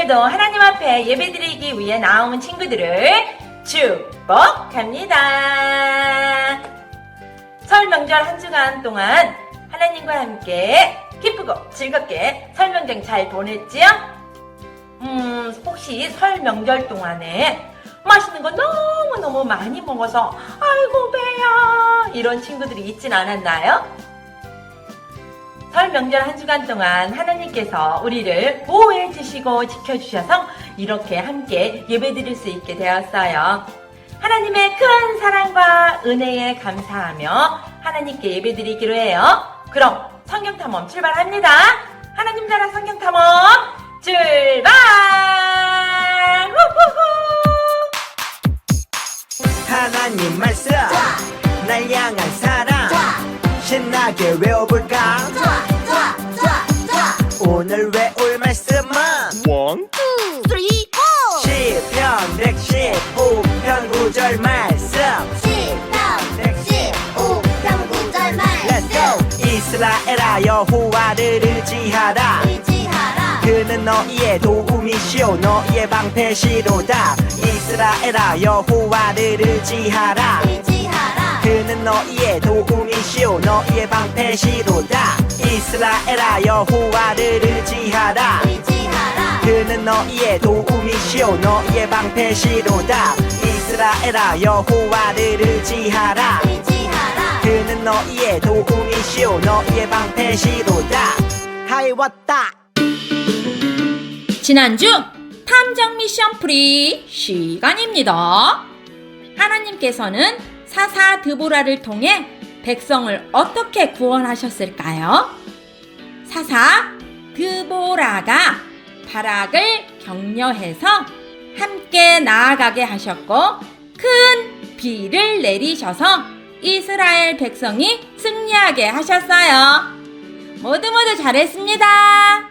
오늘도 하나님 앞에 예배드리기 위해 나온 친구들을 축복합니다. 설 명절 한 주간 동안 하나님과 함께 기쁘고 즐겁게 설 명절 잘 보냈지요? 혹시 설 명절 동안에 맛있는 거 너무너무 많이 먹어서 아이고 배야 이런 친구들이 있진 않았나요? 설 명절 한 주간 동안 하나님께서 우리를 보호해 주시고 지켜주셔서 이렇게 함께 예배드릴 수 있게 되었어요. 하나님의 큰 사랑과 은혜에 감사하며 하나님께 예배드리기로 해요. 그럼 성경탐험 출발합니다. 하나님 나라 성경탐험 출발! 후후후! 하나님 말씀 날 향한 사랑 신나게 외워볼까 오늘 외울 말씀은 1, 3, 4 시편 115편 9절 말씀 115편 9절 Let's go 말씀 이스라엘아 여호와를 의지하라 그는 너희의 도움이시오 너희의 방패시로다 이스라엘아 여호와를 의지하라 그는 너희의 도움이시오 너희의 방패시로다 이스라엘아 여호와를 의지하라 그는 너희의 도움이시오 너희의 방패시로다 이스라엘아 여호와를 의지하라 그는 너희의 도움이시오 너희의 방패시로다 하이 왔다 지난주 탐정 미션 프리 시간입니다. 하나님께서는 사사 드보라를 통해 백성을 어떻게 구원하셨을까요? 사사 드보라가 바락을 격려해서 함께 나아가게 하셨고 큰 비를 내리셔서 이스라엘 백성이 승리하게 하셨어요. 모두 잘했습니다.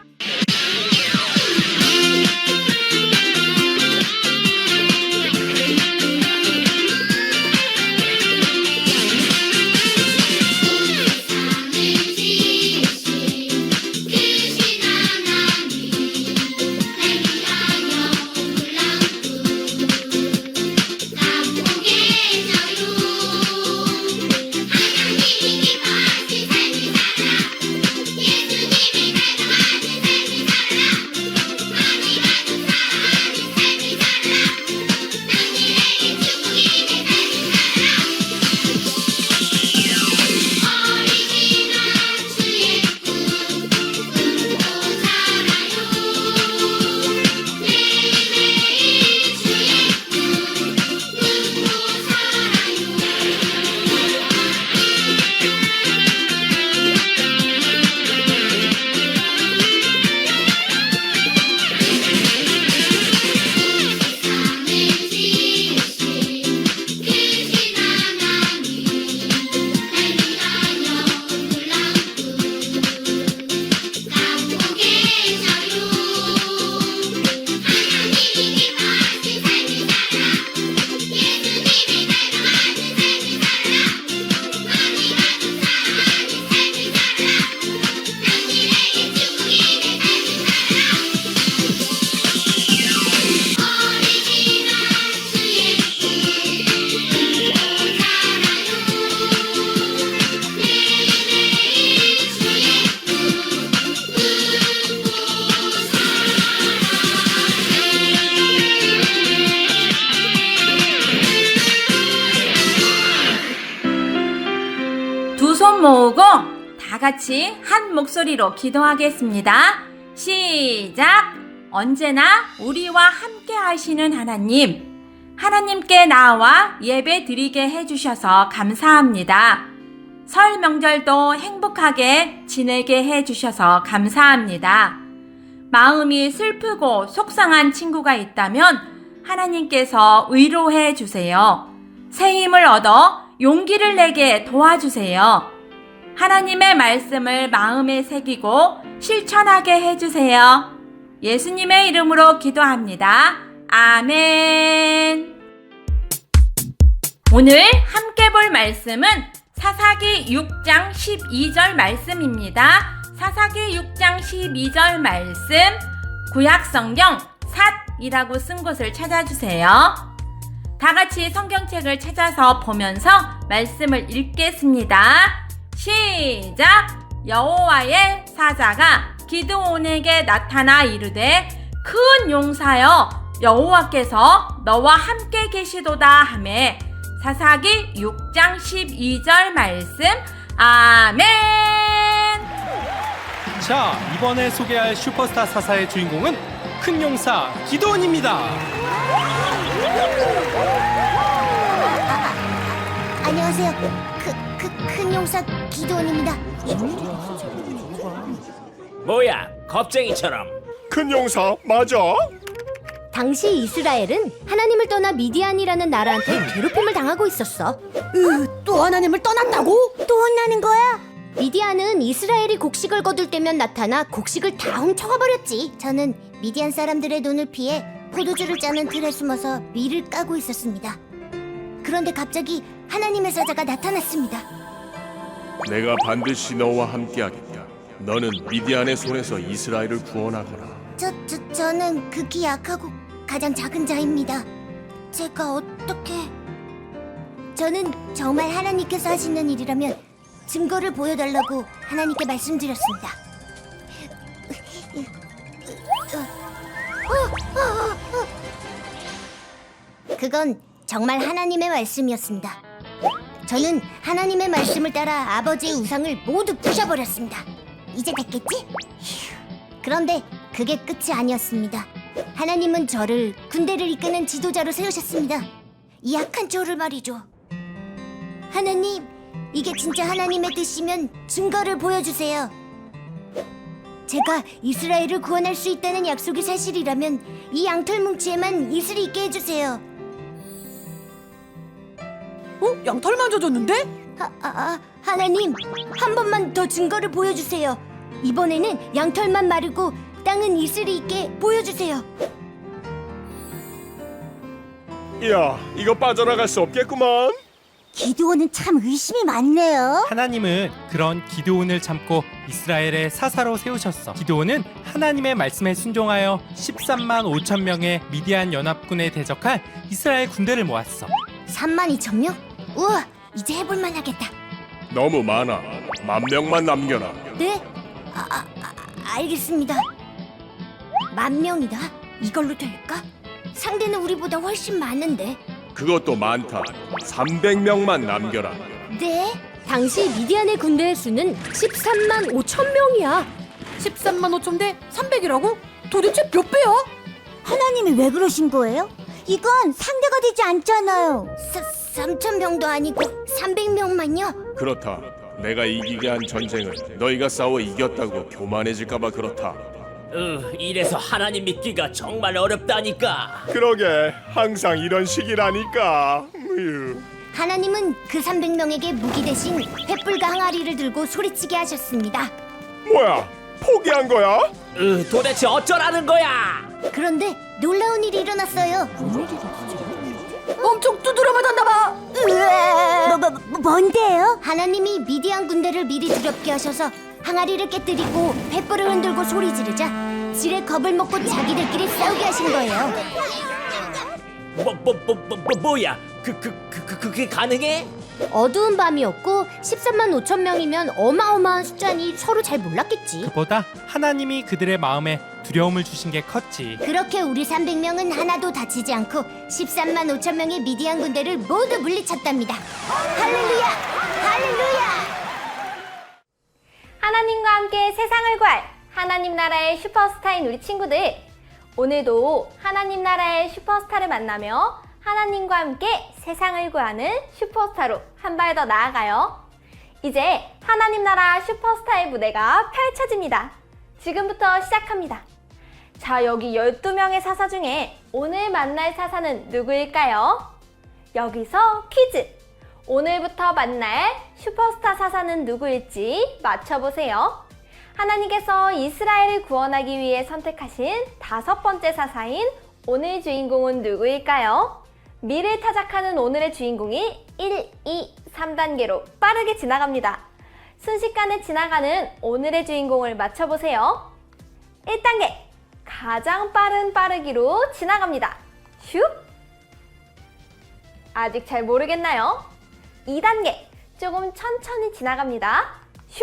두 손 모으고 다 같이 한 목소리로 기도하겠습니다. 시작! 언제나 우리와 함께 하시는 하나님께 나와 예배 드리게 해주셔서 감사합니다. 설 명절도 행복하게 지내게 해주셔서 감사합니다. 마음이 슬프고 속상한 친구가 있다면 하나님께서 위로해 주세요. 새 힘을 얻어 용기를 내게 도와주세요. 하나님의 말씀을 마음에 새기고 실천하게 해주세요. 예수님의 이름으로 기도합니다. 아멘. 오늘 함께 볼 말씀은 사사기 6장 12절 말씀입니다. 사사기 6장 12절 말씀 구약성경 삿이라고 쓴 곳을 찾아주세요. 다 같이 성경책을 찾아서 보면서 말씀을 읽겠습니다. 시작! 여호와의 사자가 기드온에게 나타나 이르되 큰 용사여 여호와께서 너와 함께 계시도다 하매 사사기 6장 12절 말씀. 아멘. 자, 이번에 소개할 슈퍼스타 사사의 주인공은 큰 용사 기드온입니다. 안녕하세요. 큰 용사 기도원입니다. 뭐야, 겁쟁이처럼. 큰 용사 맞아? 당시 이스라엘은 하나님을 떠나 미디안이라는 나라한테 괴롭힘을 당하고 있었어. 또 하나님을 떠났다고? 또 혼나는 거야? 미디안은 이스라엘이 곡식을 거둘 때면 나타나 곡식을 다 훔쳐가 버렸지. 저는 미디안 사람들의 눈을 피해 포도주를 짜는 틀에 숨어서 밀을 까고 있었습니다. 그런데 갑자기 하나님의 사자가 나타났습니다. 내가 반드시 너와 함께하겠다. 너는 미디안의 손에서 이스라엘을 구원하거라. 저는 극히 약하고 가장 작은 자입니다. 제가 어떻게... 저는 정말 하나님께서 하시는 일이라면 증거를 보여달라고 하나님께 말씀드렸습니다. 그건 정말 하나님의 말씀이었습니다. 저는 하나님의 말씀을 따라 아버지의 우상을 모두 부셔버렸습니다. 이제 됐겠지? 그런데 그게 끝이 아니었습니다. 하나님은 저를 군대를 이끄는 지도자로 세우셨습니다. 이 약한 저를 말이죠. 하나님, 이게 진짜 하나님의 뜻이면 증거를 보여주세요. 제가 이스라엘을 구원할 수 있다는 약속이 사실이라면 이 양털 뭉치에만 이슬이 있게 해주세요. 양털만 젖었는데? 하나님, 한 번만 더 증거를 보여주세요. 이번에는 양털만 마르고 땅은 이슬이 있게 보여주세요. 이야, 이거 빠져나갈 수 없겠구만. 기드온은 참 의심이 많네요. 하나님은 그런 기드온을 참고 이스라엘의 사사로 세우셨어. 기드온은 하나님의 말씀에 순종하여 13만 5천 명의 미디안 연합군에 대적할 이스라엘 군대를 모았어. 32,000명? 우와, 이제 해볼만 하겠다. 너무 많아. 10,000명만 남겨라. 네? 알겠습니다. 10,000명이다? 이걸로 될까? 상대는 우리보다 훨씬 많은데. 그것도 많다. 300명만 남겨라. 네? 당시 미디안의 군대의 수는 13만 5천 명이야. 13만 5천 대 300이라고? 도대체 몇 배야? 하나님이 왜 그러신 거예요? 이건 상대가 되지 않잖아요. 3,000명도 아니고 300명만요? 그렇다. 내가 이기게 한 전쟁을 너희가 싸워 이겼다고 교만해질까봐 그렇다. 이래서 하나님 믿기가 정말 어렵다니까. 그러게, 항상 이런 식이라니까. 하나님은 그 300명에게 무기 대신 횃불과 항아리를 들고 소리치게 하셨습니다. 뭐야, 포기한 거야? 도대체 어쩌라는 거야? 그런데 놀라운 일이 일어났어요. 엄청 두드려 맞았나봐. 뭔데요? 하나님이 미디안 군대를 미리 두렵게 하셔서 항아리를 깨뜨리고 횃불을 흔들고 소리 지르자 지레 겁을 먹고 자기들끼리 싸우게 하신 거예요. 뭐야? 그게 가능해? 어두운 밤이었고 13만 5천 명이면 어마어마한 숫자니 서로 잘 몰랐겠지. 그보다 하나님이 그들의 마음에 두려움을 주신 게 컸지. 그렇게 우리 300명은 하나도 다치지 않고 13만 5천 명의 미디안 군대를 모두 물리쳤답니다. 할렐루야! 할렐루야! 하나님과 함께 세상을 구할 하나님 나라의 슈퍼스타인 우리 친구들, 오늘도 하나님 나라의 슈퍼스타를 만나며 하나님과 함께 세상을 구하는 슈퍼스타로 한 발 더 나아가요. 이제 하나님 나라 슈퍼스타의 무대가 펼쳐집니다. 지금부터 시작합니다. 자, 여기 12명의 사사 중에 오늘 만날 사사는 누구일까요? 여기서 퀴즈! 오늘부터 만날 슈퍼스타 사사는 누구일지 맞춰보세요. 하나님께서 이스라엘을 구원하기 위해 선택하신 5번째 사사인 오늘 주인공은 누구일까요? 미를 타작하는 오늘의 주인공이 1, 2, 3단계로 빠르게 지나갑니다. 순식간에 지나가는 오늘의 주인공을 맞춰보세요. 1단계 가장 빠른 빠르기로 지나갑니다. 슉! 아직 잘 모르겠나요? 2단계, 조금 천천히 지나갑니다. 슉!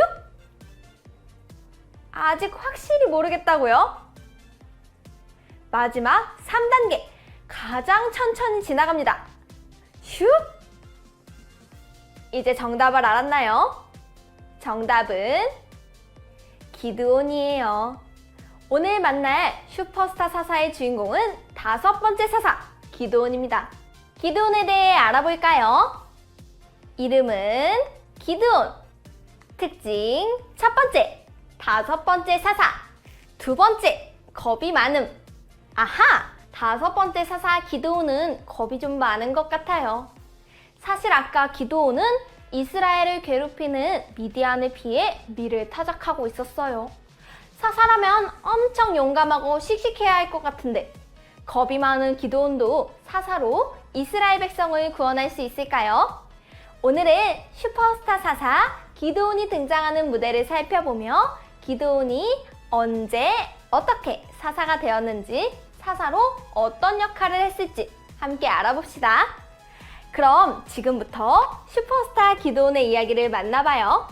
아직 확실히 모르겠다고요? 마지막 3단계, 가장 천천히 지나갑니다. 슉! 이제 정답을 알았나요? 정답은 기드온이에요. 오늘 만날 슈퍼스타 사사의 주인공은 5번째 사사, 기드온입니다. 기드온에 대해 알아볼까요? 이름은 기드온. 특징 첫 번째, 5번째 사사. 두 번째, 겁이 많음. 아하! 5번째 사사 기드온은 겁이 좀 많은 것 같아요. 사실 아까 기드온은 이스라엘을 괴롭히는 미디안을 피해 밀을 타작하고 있었어요. 사사라면 엄청 용감하고 씩씩해야 할 것 같은데 겁이 많은 기드온도 사사로 이스라엘 백성을 구원할 수 있을까요? 오늘은 슈퍼스타 사사 기드온이 등장하는 무대를 살펴보며 기드온이 언제 어떻게 사사가 되었는지, 사사로 어떤 역할을 했을지 함께 알아봅시다. 그럼 지금부터 슈퍼스타 기드온의 이야기를 만나봐요.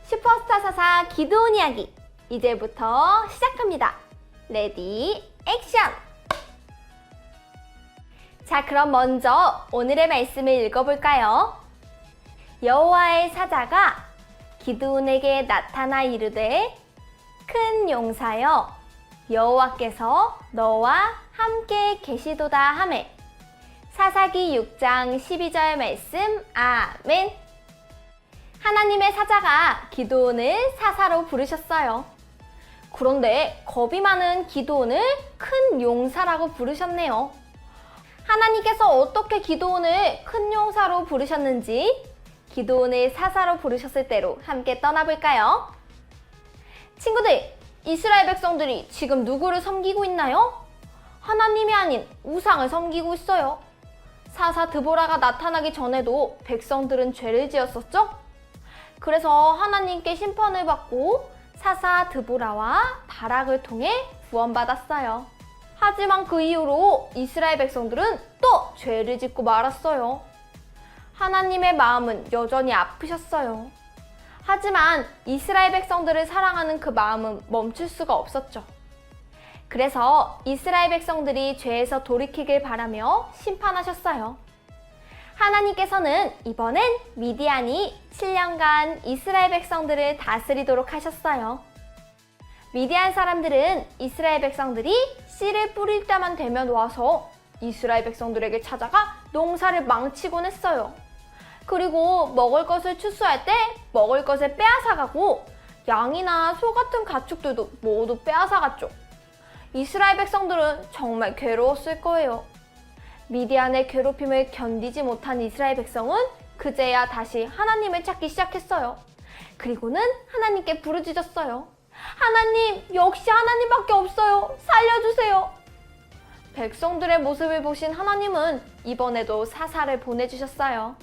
슈퍼스타 사사 기드온 이야기, 이제부터 시작합니다. 레디 액션! 자, 그럼 먼저 오늘의 말씀을 읽어볼까요? 여호와의 사자가 기드온에게 나타나 이르되, 큰 용사여, 여호와께서 너와 함께 계시도다 하매. 사사기 6장 12절 말씀. 아멘. 하나님의 사자가 기드온을 사사로 부르셨어요. 그런데 겁이 많은 기드온을 큰 용사라고 부르셨네요. 하나님께서 어떻게 기드온을 큰 용사로 부르셨는지 기드온을 사사로 부르셨을 때로 함께 떠나볼까요? 친구들, 이스라엘 백성들이 지금 누구를 섬기고 있나요? 하나님이 아닌 우상을 섬기고 있어요. 사사 드보라가 나타나기 전에도 백성들은 죄를 지었었죠? 그래서 하나님께 심판을 받고 사사 드보라와 바락을 통해 구원받았어요. 하지만 그 이후로 이스라엘 백성들은 또 죄를 짓고 말았어요. 하나님의 마음은 여전히 아프셨어요. 하지만 이스라엘 백성들을 사랑하는 그 마음은 멈출 수가 없었죠. 그래서 이스라엘 백성들이 죄에서 돌이키길 바라며 심판하셨어요. 하나님께서는 이번엔 미디안이 7년간 이스라엘 백성들을 다스리도록 하셨어요. 미디안 사람들은 이스라엘 백성들이 씨를 뿌릴 때만 되면 와서 이스라엘 백성들에게 찾아가 농사를 망치곤 했어요. 그리고 먹을 것을 추수할 때 먹을 것을 빼앗아가고 양이나 소 같은 가축들도 모두 빼앗아갔죠. 이스라엘 백성들은 정말 괴로웠을 거예요. 미디안의 괴롭힘을 견디지 못한 이스라엘 백성은 그제야 다시 하나님을 찾기 시작했어요. 그리고는 하나님께 부르짖었어요. 하나님, 역시 하나님밖에 없어요. 살려주세요. 백성들의 모습을 보신 하나님은 이번에도 사사를 보내주셨어요.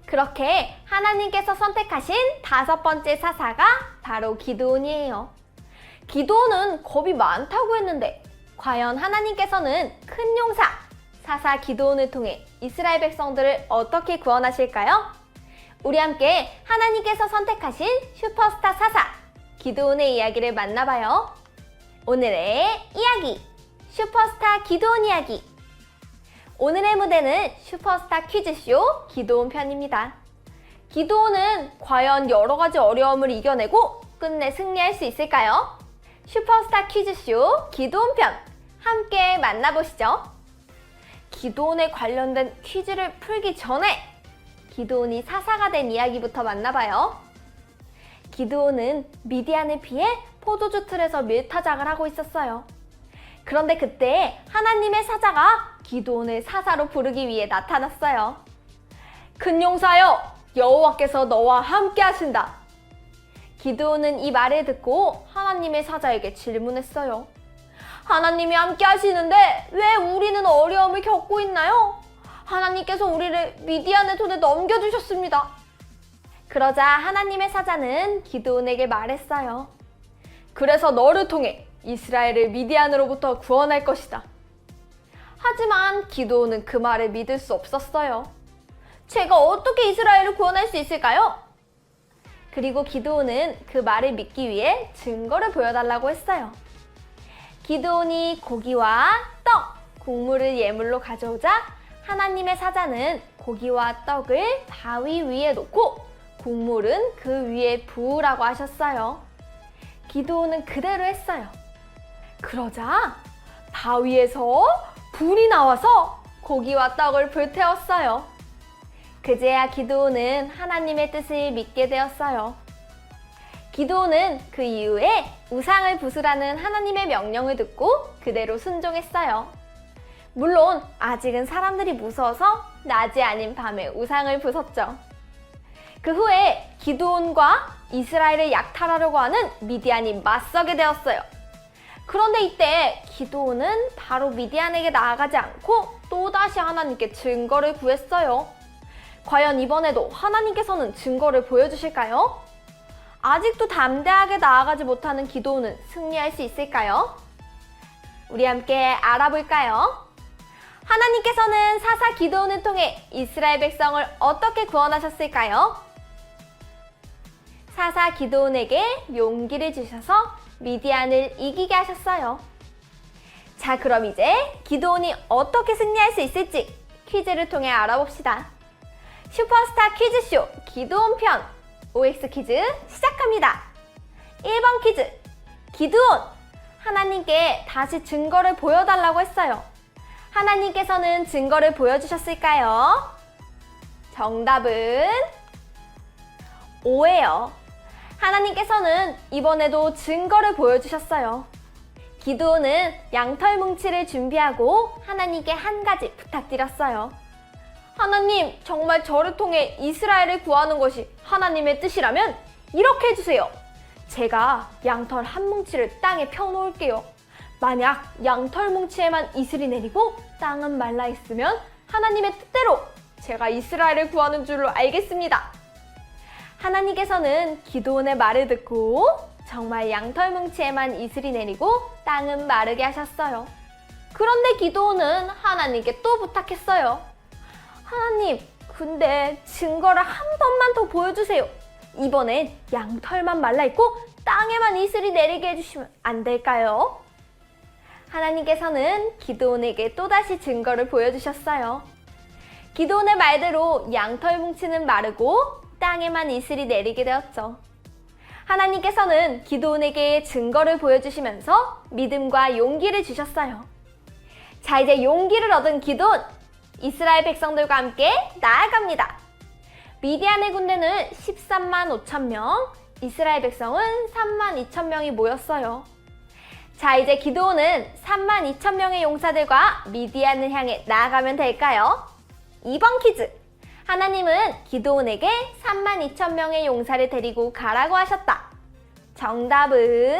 그렇게 하나님께서 선택하신 5번째 사사가 바로 기드온이에요. 기드온은 겁이 많다고 했는데 과연 하나님께서는 큰 용사, 사사 기드온을 통해 이스라엘 백성들을 어떻게 구원하실까요? 우리 함께 하나님께서 선택하신 슈퍼스타 사사, 기드온의 이야기를 만나봐요. 오늘의 이야기, 슈퍼스타 기드온 이야기. 오늘의 무대는 슈퍼스타 퀴즈쇼 기드온 편입니다. 기드온은 과연 여러 가지 어려움을 이겨내고 끝내 승리할 수 있을까요? 슈퍼스타 퀴즈쇼 기드온 편 함께 만나보시죠. 기드온에 관련된 퀴즈를 풀기 전에 기드온이 사사가 된 이야기부터 만나봐요. 기드온은 미디안을 피해 포도주 틀에서 밀타작을 하고 있었어요. 그런데 그때 하나님의 사자가 기드온을 사사로 부르기 위해 나타났어요. 큰 용사여, 여호와께서 너와 함께 하신다. 기드온은 이 말을 듣고 하나님의 사자에게 질문했어요. 하나님이 함께 하시는데 왜 우리는 어려움을 겪고 있나요? 하나님께서 우리를 미디안의 손에 넘겨주셨습니다. 그러자 하나님의 사자는 기드온에게 말했어요. 그래서 너를 통해 이스라엘을 미디안으로부터 구원할 것이다. 하지만 기드온은 그 말을 믿을 수 없었어요. 제가 어떻게 이스라엘을 구원할 수 있을까요? 그리고 기드온은 그 말을 믿기 위해 증거를 보여달라고 했어요. 기드온이 고기와 떡, 국물을 예물로 가져오자 하나님의 사자는 고기와 떡을 바위 위에 놓고 국물은 그 위에 부으라고 하셨어요. 기드온은 그대로 했어요. 그러자 바위에서 불이 나와서 고기와 떡을 불태웠어요. 그제야 기드온은 하나님의 뜻을 믿게 되었어요. 기드온은 그 이후에 우상을 부수라는 하나님의 명령을 듣고 그대로 순종했어요. 물론 아직은 사람들이 무서워서 낮이 아닌 밤에 우상을 부쉈죠. 그 후에 기드온과 이스라엘을 약탈하려고 하는 미디안이 맞서게 되었어요. 그런데 이때 기드온은 바로 미디안에게 나아가지 않고 또다시 하나님께 증거를 구했어요. 과연 이번에도 하나님께서는 증거를 보여주실까요? 아직도 담대하게 나아가지 못하는 기드온은 승리할 수 있을까요? 우리 함께 알아볼까요? 하나님께서는 사사 기드온을 통해 이스라엘 백성을 어떻게 구원하셨을까요? 사사 기드온에게 용기를 주셔서 미디안을 이기게 하셨어요. 자, 그럼 이제 기드온이 어떻게 승리할 수 있을지 퀴즈를 통해 알아봅시다. 슈퍼스타 퀴즈쇼 기드온 편 OX 퀴즈 시작합니다. 1번 퀴즈. 기드온, 하나님께 다시 증거를 보여달라고 했어요. 하나님께서는 증거를 보여주셨을까요? 정답은 O예요. 하나님께서는 이번에도 증거를 보여주셨어요. 기드온은 양털 뭉치를 준비하고 하나님께 한 가지 부탁드렸어요. 하나님, 정말 저를 통해 이스라엘을 구하는 것이 하나님의 뜻이라면 이렇게 해주세요. 제가 양털 한 뭉치를 땅에 펴놓을게요. 만약 양털 뭉치에만 이슬이 내리고 땅은 말라 있으면 하나님의 뜻대로 제가 이스라엘을 구하는 줄로 알겠습니다. 하나님께서는 기드온의 말을 듣고 정말 양털 뭉치에만 이슬이 내리고 땅은 마르게 하셨어요. 그런데 기드온은 하나님께 또 부탁했어요. 하나님, 근데 증거를 한 번만 더 보여주세요. 이번엔 양털만 말라있고 땅에만 이슬이 내리게 해주시면 안 될까요? 하나님께서는 기드온에게 또다시 증거를 보여주셨어요. 기드온의 말대로 양털 뭉치는 마르고 땅에만 이슬이 내리게 되었죠. 하나님께서는 기드온에게 증거를 보여주시면서 믿음과 용기를 주셨어요. 자, 이제 용기를 얻은 기드온, 이스라엘 백성들과 함께 나아갑니다. 미디안의 군대는 13만 5천 명, 이스라엘 백성은 3만 2천 명이 모였어요. 자, 이제 기드온은 3만 2천 명의 용사들과 미디안을 향해 나아가면 될까요? 2번 퀴즈. 하나님은 기드온에게 3만 2천 명의 용사를 데리고 가라고 하셨다. 정답은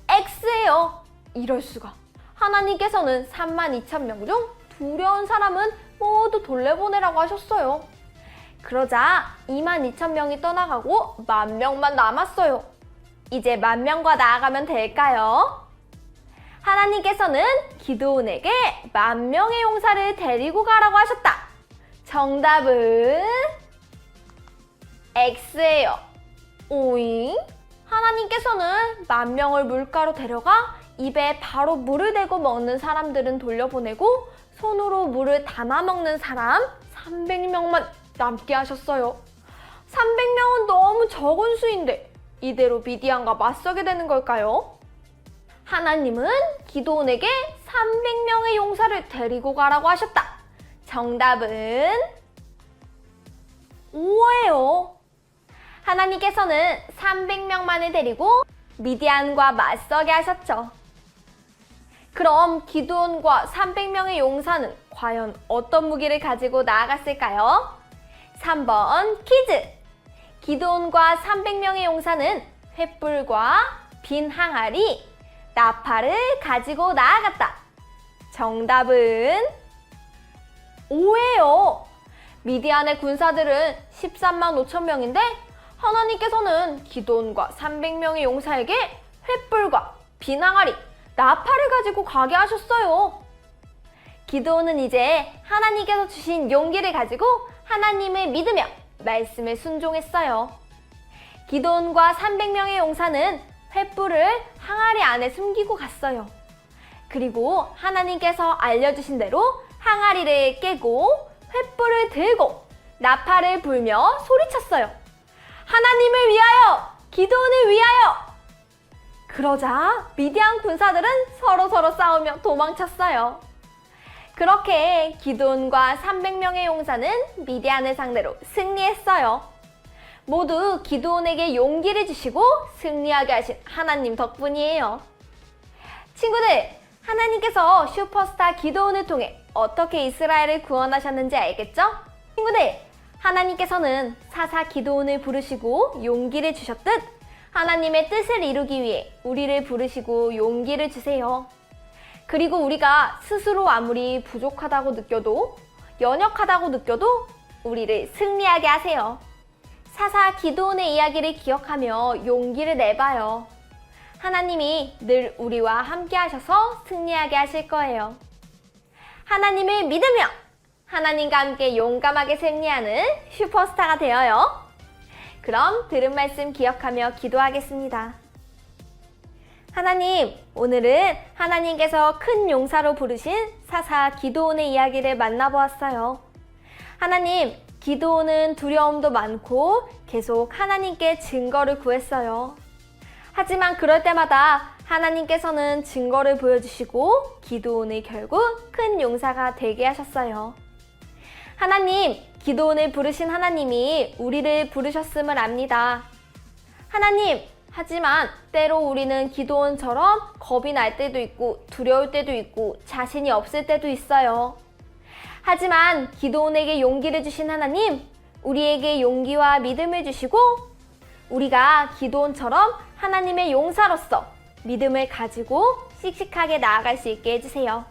X예요. 이럴 수가. 하나님께서는 3만 2천 명 중 두려운 사람은 모두 돌려보내라고 하셨어요. 그러자 2만 2천 명이 떠나가고 10,000명만 남았어요. 이제 10,000명과 나아가면 될까요? 하나님께서는 기드온에게 10,000명의 용사를 데리고 가라고 하셨다. 정답은 X예요. 오잉? 하나님께서는 10,000명을 물가로 데려가 입에 바로 물을 대고 먹는 사람들은 돌려보내고 손으로 물을 담아 먹는 사람 300명만 남게 하셨어요. 300명은 너무 적은 수인데 이대로 미디안과 맞서게 되는 걸까요? 하나님은 기드온에게 300명의 용사를 데리고 가라고 하셨다. 정답은 O예요. 하나님께서는 300명만을 데리고 미디안과 맞서게 하셨죠. 그럼 기드온과 300명의 용사는 과연 어떤 무기를 가지고 나아갔을까요? 3번 퀴즈! 기드온과 300명의 용사는 횃불과 빈 항아리, 나팔을 가지고 나아갔다. 정답은 O예요. 미디안의 군사들은 13만 5천 명인데 하나님께서는 기드온과 300명의 용사에게 횃불과 비항아리, 나팔을 가지고 가게 하셨어요. 기드온은 이제 하나님께서 주신 용기를 가지고 하나님을 믿으며 말씀에 순종했어요. 기드온과 300명의 용사는 횃불을 항아리 안에 숨기고 갔어요. 그리고 하나님께서 알려주신 대로 항아리를 깨고 횃불을 들고 나팔을 불며 소리쳤어요. 하나님을 위하여! 기드온을 위하여! 그러자 미디안 군사들은 서로 싸우며 도망쳤어요. 그렇게 기드온과 300명의 용사는 미디안을 상대로 승리했어요. 모두 기드온에게 용기를 주시고 승리하게 하신 하나님 덕분이에요. 친구들, 하나님께서 슈퍼스타 기드온을 통해 어떻게 이스라엘을 구원하셨는지 알겠죠? 친구들, 하나님께서는 사사 기드온을 부르시고 용기를 주셨듯 하나님의 뜻을 이루기 위해 우리를 부르시고 용기를 주세요. 그리고 우리가 스스로 아무리 부족하다고 느껴도, 연약하다고 느껴도 우리를 승리하게 하세요. 사사 기드온의 이야기를 기억하며 용기를 내봐요. 하나님이 늘 우리와 함께 하셔서 승리하게 하실 거예요. 하나님을 믿으며 하나님과 함께 용감하게 승리하는 슈퍼스타가 되어요. 그럼 들은 말씀 기억하며 기도하겠습니다. 하나님, 오늘은 하나님께서 큰 용사로 부르신 사사 기드온의 이야기를 만나보았어요. 하나님, 기드온은 두려움도 많고 계속 하나님께 증거를 구했어요. 하지만 그럴 때마다 하나님께서는 증거를 보여주시고 기드온을 결국 큰 용사가 되게 하셨어요. 하나님, 기드온을 부르신 하나님이 우리를 부르셨음을 압니다. 하나님, 하지만 때로 우리는 기드온처럼 겁이 날 때도 있고 두려울 때도 있고 자신이 없을 때도 있어요. 하지만 기드온에게 용기를 주신 하나님, 우리에게 용기와 믿음을 주시고 우리가 기드온처럼 하나님의 용사로서 믿음을 가지고 씩씩하게 나아갈 수 있게 해주세요.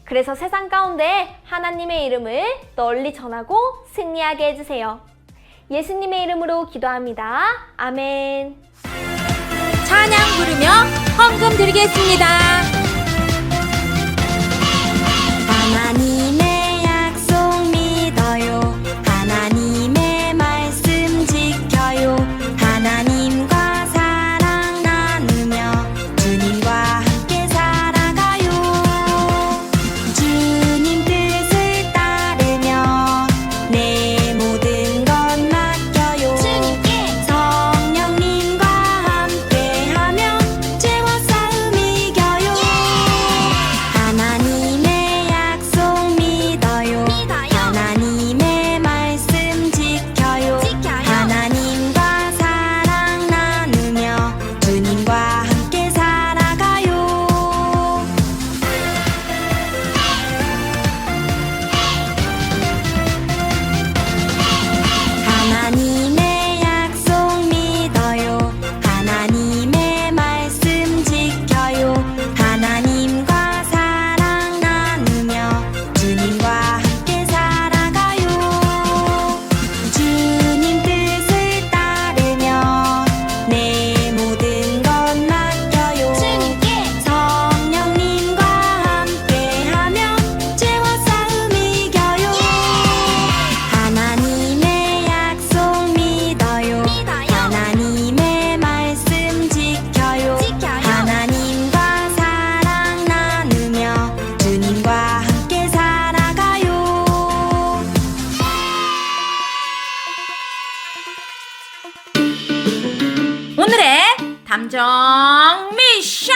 그래서 세상 가운데 하나님의 이름을 널리 전하고 승리하게 해주세요. 예수님의 이름으로 기도합니다. 아멘. 찬양 부르며 헌금 드리겠습니다. 하나님의 약속 믿어요. 하나님의 말씀 지켜요. 하나님과 사랑 나누며 주님과 함께 살아가요. 주님 뜻을 따르며 내 모든 것 맡겨요. 성령님과 함께하며 죄와 싸움 이겨요. 하나님의 약속 믿어요. 하나님의 말씀 지켜요. 하나님과 사랑 나누며 주님과 함께 살아가요. 하나님의 약속 믿어요. 하나님의 말씀 지켜요. 하나님과 사랑 나누며 주님과 함께 살아가요. 주님 뜻을 따르며 내 모든 것 맡겨요. 성령님과 함께하며 죄와 싸움 이겨요. 하나님의 약속 믿어요. 하나님의 말씀 지켜요. 하나님과 사랑 나누며 주님과 함께 살아가요. 오늘의 탐정 미션!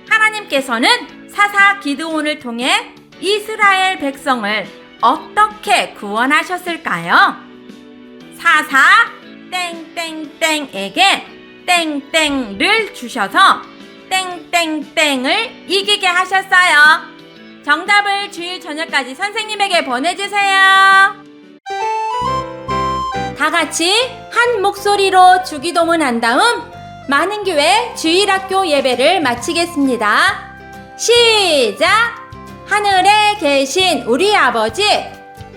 하나님께서는 사사 기드온을 통해 이스라엘 백성을 어떻게 구원하셨을까요? 사사 땡땡땡에게 땡땡을 주셔서 땡땡땡을 이기게 하셨어요. 정답을 주일 저녁까지 선생님에게 보내주세요. 다 같이 한 목소리로 주기도문 한 다음 많은 교회 주일학교 예배를 마치겠습니다. 시작! 하늘에 계신 우리 아버지,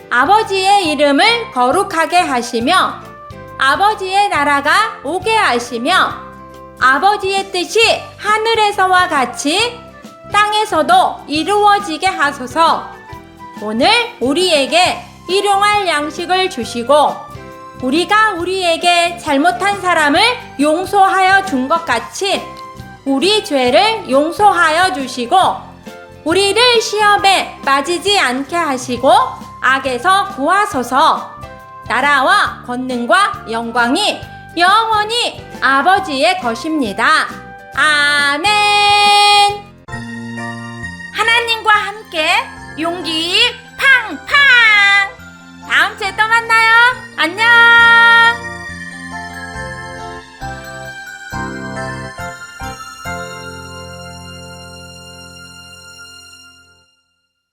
아버지의 이름을 거룩하게 하시며 아버지의 나라가 오게 하시며 아버지의 뜻이 하늘에서와 같이 땅에서도 이루어지게 하소서. 오늘 우리에게 일용할 양식을 주시고 우리가 우리에게 잘못한 사람을 용서하여 준 것 같이 우리 죄를 용서하여 주시고 우리를 시험에 빠지지 않게 하시고 악에서 구하소서. 나라와 권능과 영광이 영원히 아버지의 것입니다. 아멘. 하나님과 함께 용기